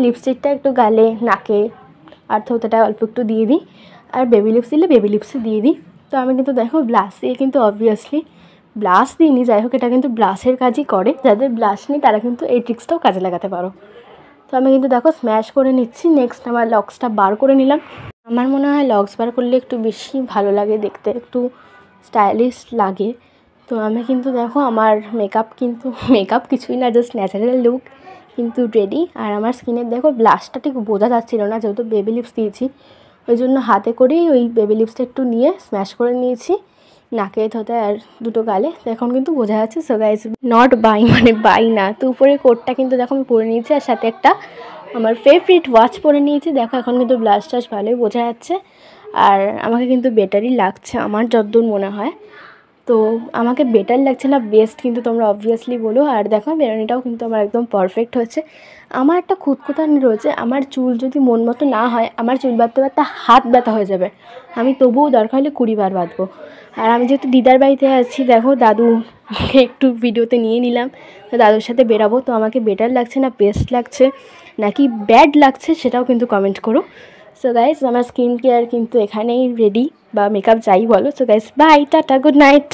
লিপস্টিকটা একটু গালে, নাকে আর থোঁতাটা অল্প একটু দিয়ে দিই, আর বেবি লিপস দিলে বেবি লিপসই দিয়ে দিই। তো আমি কিন্তু দেখো ব্লাশ দিয়ে কিন্তু অবভিয়াসলি ব্লাশ দিইনি, যাই হোক এটা কিন্তু ব্লাশের কাজই করে। যাদের ব্লাশ নেই তারা কিন্তু এই ট্রিক্সটাও কাজে লাগাতে পারো। তো আমি কিন্তু দেখো স্ম্যাশ করে নিচ্ছি। নেক্সট আমার লক্সটা বার করে নিলাম। আমার মনে হয় লক্স বার করলে একটু বেশি ভালো লাগে দেখতে, একটু স্টাইলিশ লাগে। তো আমি কিন্তু দেখো আমার মেকআপ কিছুই না, জাস্ট ন্যাচারাল লুক কিন্তু রেডি। আর আমার স্কিনের দেখো ব্লাশটা ঠিক বোঝা যাচ্ছিল না, যেহেতু বেবি লিপস দিয়েছি, ওই জন্য হাতে করেই ওই বেবি লিপসটা একটু নিয়ে স্ম্যাশ করে নিয়েছি নাকে, থোঁতায় আর দুটো গালে। তো এখন কিন্তু বোঝা যাচ্ছে। সো গাইস, নট বাই মানে বাই না। তো উপরে কোটটা কিন্তু দেখো আমি পরে নিয়েছি, আর সাথে একটা আমার ফেভারিট ওয়াচ পরে নিয়েছি। দেখো এখন কিন্তু ব্লাশ টাশ ভালোই বোঝা যাচ্ছে, আর আমাকে কিন্তু বেটারই লাগছে আমার যতদূর মনে হয়। তো আমাকে বেটার লাগছে না বেস্ট কিন্তু তোমরা অবভিয়াসলি বলো। আর দেখো বেরোনিটাও কিন্তু আমার একদম পারফেক্ট হয়েছে। আমার একটা খুঁতখুঁতানি রয়েছে, আমার চুল যদি মন মতো না হয়, আমার চুল বাঁধতে বাঁধতে হাত ব্যথা হয়ে যাবে, আমি তবুও দরকার হলে 20 বার বাঁধবো। আর আমি যেহেতু দিদার বাড়িতে আছি, দেখো দাদুকে একটু ভিডিওতে নিয়ে নিলাম, তো দাদুর সাথে বেরাবো। তো আমাকে বেটার লাগছে না বেস্ট লাগছে নাকি ব্যাড লাগছে সেটাও কিন্তু কমেন্ট করো। সো গাইস, আমার স্কিন কেয়ার কিন্তু এখানেই রেডি, বা মেকআপ যাই বলো। So guys, bye, tata, good night.